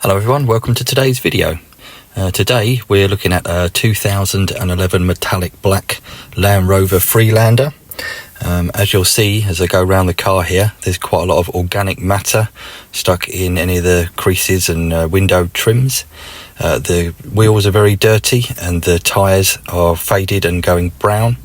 Hello everyone, welcome to today's video. Today we're looking at a 2011 metallic black Land Rover Freelander. As you'll see as I go around the car here, there's quite a lot of organic matter stuck in any of the creases and window trims. The wheels are very dirty and the tyres are faded and going brown.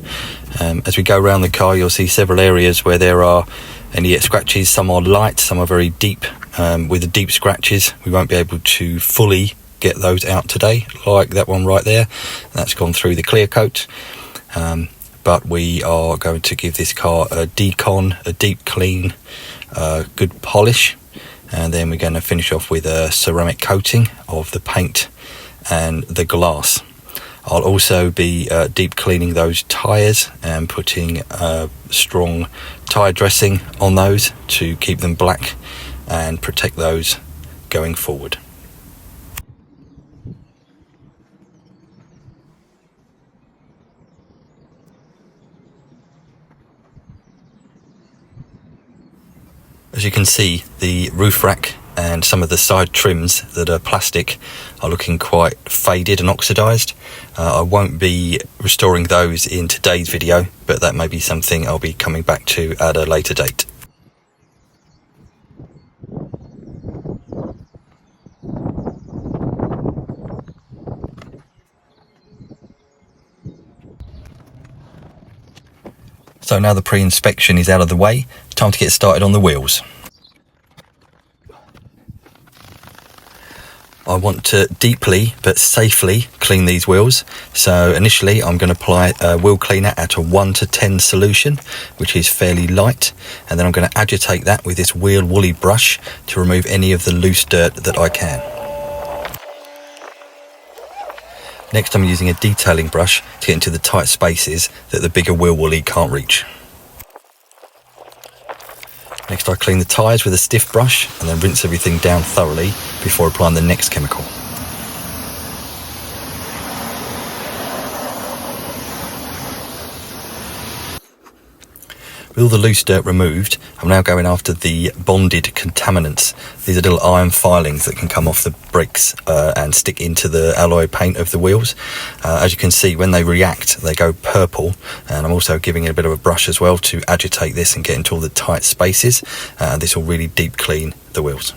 As we go around the car, you'll see several areas where there are any scratches. Some are light, some are very deep. With the deep scratches, we won't be able to fully get those out today, like that one right there. That's gone through the clear coat. But we are going to give this car a decon, a deep clean, good polish, and then we're going to finish off with a ceramic coating of the paint and the glass. I'll also be deep cleaning those tyres and putting strong tyre dressing on those to keep them black and protect those going forward. As you can see, the roof rack and some of the side trims that are plastic are looking quite faded and oxidized. I won't be restoring those in today's video, but that may be something I'll be coming back to at a later date. So now the pre-inspection is out of the way, time to get started on the wheels. I want to deeply but safely clean these wheels. So initially I'm going to apply a wheel cleaner at a 1 to 10 solution, which is fairly light. And then I'm going to agitate that with this wheel woolly brush to remove any of the loose dirt that I can. Next I'm using a detailing brush to get into the tight spaces that the bigger wheel woolly can't reach. Next I clean the tyres with a stiff brush and then rinse everything down thoroughly before applying the next chemical. With all the loose dirt removed, I'm now going after the bonded contaminants. These are little iron filings that can come off the brakes and stick into the alloy paint of the wheels. As you can see, when they react, they go purple. And I'm also giving it a bit of a brush as well to agitate this and get into all the tight spaces. This will really deep clean the wheels.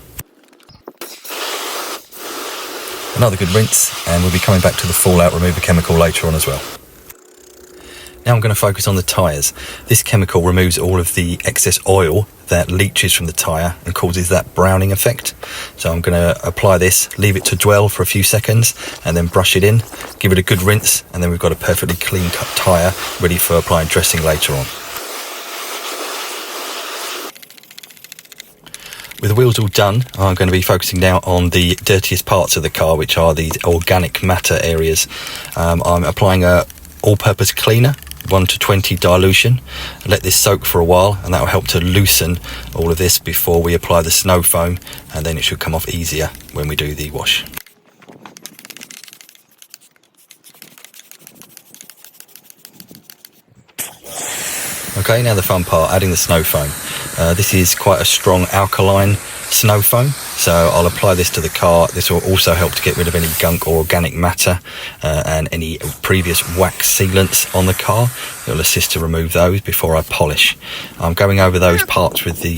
Another good rinse, and we'll be coming back to the fallout remover chemical later on as well. Now I'm going to focus on the tyres. This chemical removes all of the excess oil that leaches from the tyre and causes that browning effect. So I'm going to apply this, leave it to dwell for a few seconds and then brush it in, give it a good rinse, and then we've got a perfectly clean cut tyre ready for applying dressing later on. With the wheels all done, I'm going to be focusing now on the dirtiest parts of the car, which are the organic matter areas. I'm applying a all-purpose cleaner, 1 to 20 dilution. Let this soak for a while and that will help to loosen all of this before we apply the snow foam, and then it should come off easier when we do the wash. Okay, now the fun part, adding the snow foam. This is quite a strong alkaline snow foam, so I'll apply this to the car. This will also help to get rid of any gunk or organic matter and any previous wax sealants on the car. It will assist to remove those before I polish. I'm going over those parts with the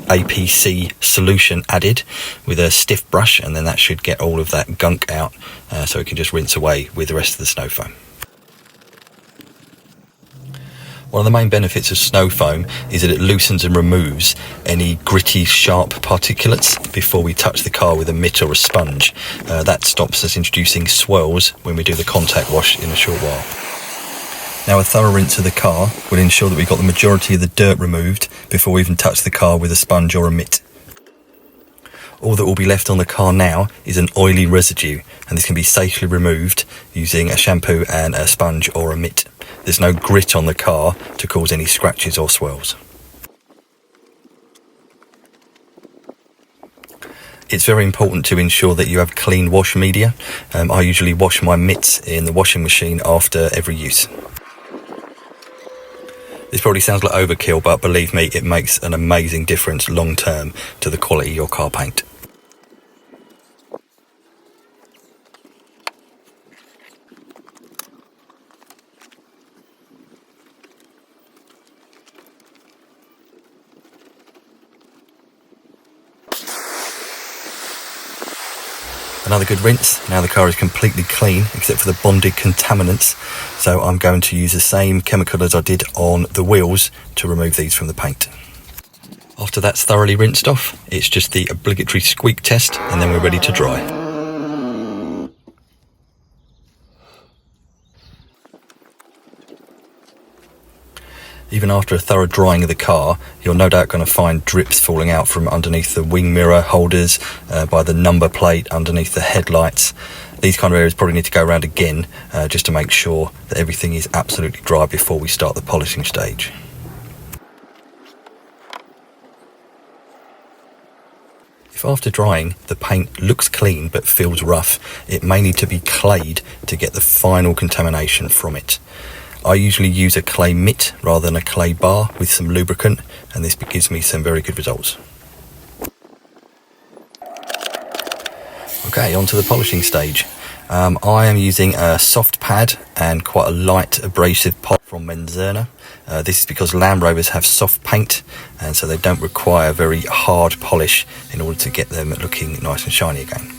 APC solution added with a stiff brush, and then that should get all of that gunk out so it can just rinse away with the rest of the snow foam. One of the main benefits of snow foam is that it loosens and removes any gritty, sharp particulates before we touch the car with a mitt or a sponge. That stops us introducing swirls when we do the contact wash in a short while. Now a thorough rinse of the car will ensure that we've got the majority of the dirt removed before we even touch the car with a sponge or a mitt. All that will be left on the car now is an oily residue, and this can be safely removed using a shampoo and a sponge or a mitt. There's no grit on the car to cause any scratches or swirls. It's very important to ensure that you have clean wash media. I usually wash my mitts in the washing machine after every use. This probably sounds like overkill, but believe me, it makes an amazing difference long term to the quality of your car paint. Another good rinse. Now the car is completely clean except for the bonded contaminants, so I'm going to use the same chemical as I did on the wheels to remove these from the paint. After that's thoroughly rinsed off, it's just the obligatory squeak test and then we're ready to dry. Even after a thorough drying of the car, you're no doubt going to find drips falling out from underneath the wing mirror holders, by the number plate, underneath the headlights. These kind of areas probably need to go around again, just to make sure that everything is absolutely dry before we start the polishing stage. If after drying the paint looks clean but feels rough, it may need to be clayed to get the final contamination from it. I usually use a clay mitt rather than a clay bar with some lubricant, and this gives me some very good results. Okay, on to the polishing stage. I am using a soft pad and quite a light abrasive pot from Menzerna. This is because Land Rovers have soft paint, and so they don't require very hard polish in order to get them looking nice and shiny again.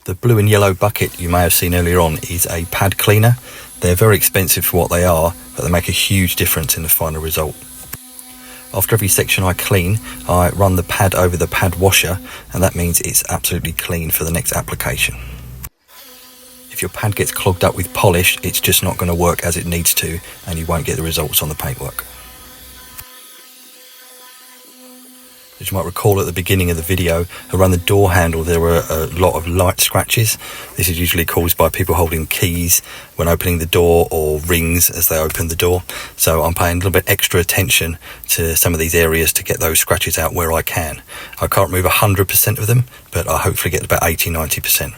The blue and yellow bucket you may have seen earlier on is a pad cleaner. They're very expensive for what they are, but they make a huge difference in the final result. After every section I clean, I run the pad over the pad washer, and that means it's absolutely clean for the next application. If your pad gets clogged up with polish, it's just not going to work as it needs to, and you won't get the results on the paintwork. As you might recall at the beginning of the video, around the door handle there were a lot of light scratches. This is usually caused by people holding keys when opening the door, or rings as they open the door. So I'm paying a little bit extra attention to some of these areas to get those scratches out where I can. I can't remove 100% of them, but I hopefully get about 80-90%.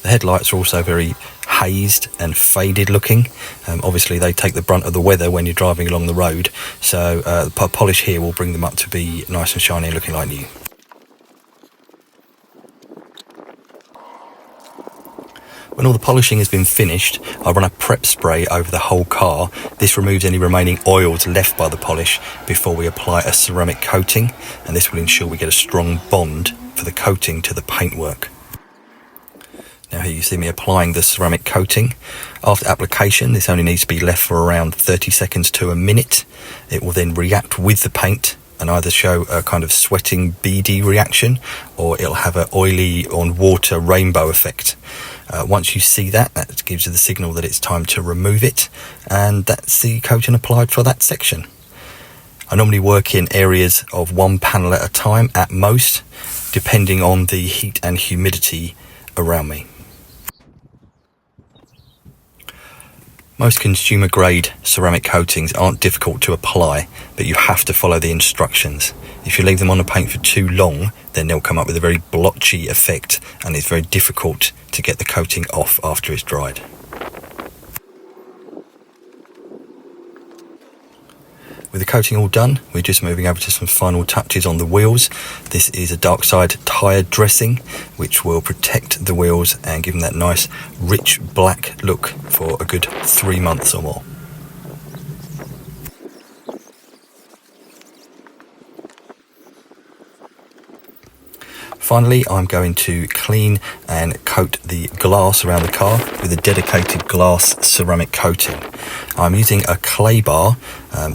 The headlights are also very hazed and faded looking. Obviously they take the brunt of the weather when you're driving along the road, so the polish here will bring them up to be nice and shiny and looking like new. When all the polishing has been finished, I run a prep spray over the whole car. This removes any remaining oils left by the polish before we apply a ceramic coating, and this will ensure we get a strong bond for the coating to the paintwork. Now here you see me applying the ceramic coating. After application, this only needs to be left for around 30 seconds to a minute. It will then react with the paint and either show a kind of sweating beady reaction, or it'll have an oily on water rainbow effect. Once you see that, that gives you the signal that it's time to remove it, and that's the coating applied for that section. I normally work in areas of one panel at a time at most, depending on the heat and humidity around me. Most consumer grade ceramic coatings aren't difficult to apply, but you have to follow the instructions. If you leave them on the paint for too long, then they'll come up with a very blotchy effect, and it's very difficult to get the coating off after it's dried. With the coating all done, we're just moving over to some final touches on the wheels. This is a dark side tyre dressing, which will protect the wheels and give them that nice rich black look for a good 3 months or more. Finally, I'm going to clean and coat the glass around the car with a dedicated glass ceramic coating. I'm using a clay bar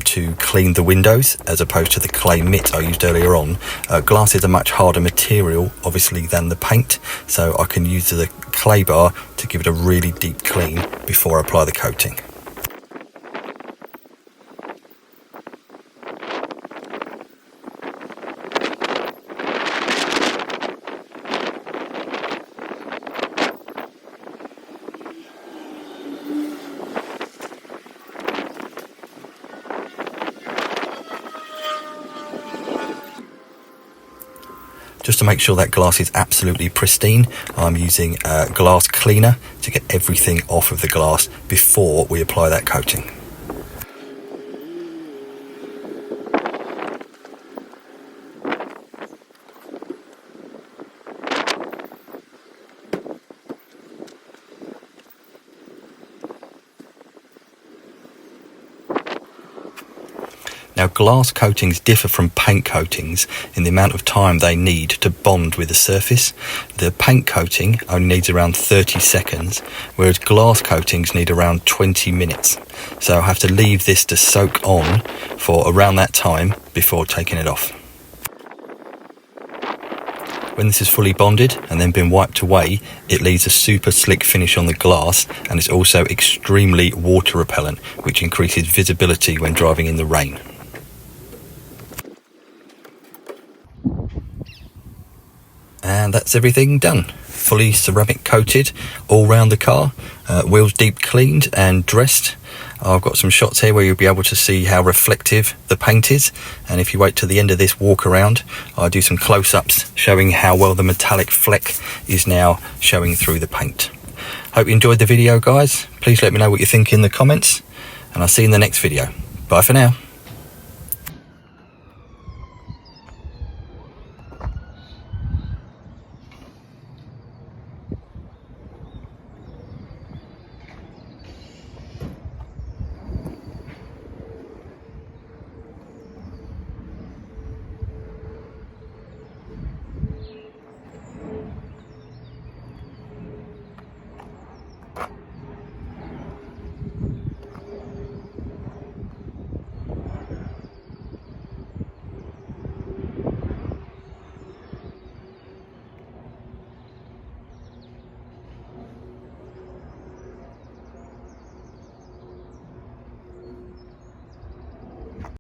to clean the windows as opposed to the clay mitt I used earlier on. Glass is a much harder material, obviously, than the paint, so I can use the clay bar to give it a really deep clean before I apply the coating. Just to make sure that glass is absolutely pristine, I'm using a glass cleaner to get everything off of the glass before we apply that coating. Now, glass coatings differ from paint coatings in the amount of time they need to bond with the surface. The paint coating only needs around 30 seconds, whereas glass coatings need around 20 minutes. So I'll have to leave this to soak on for around that time before taking it off. When this is fully bonded and then been wiped away, it leaves a super slick finish on the glass, and it's also extremely water repellent, which increases visibility when driving in the rain. And that's everything done. Fully ceramic coated all round the car, wheels deep cleaned and dressed. I've got some shots here where you'll be able to see how reflective the paint is, and if you wait till the end of this walk around, I'll do some close-ups showing how well the metallic fleck is now showing through the paint. Hope you enjoyed the video, guys. Please let me know what you think in the comments, and I'll see you in the next video. Bye for now.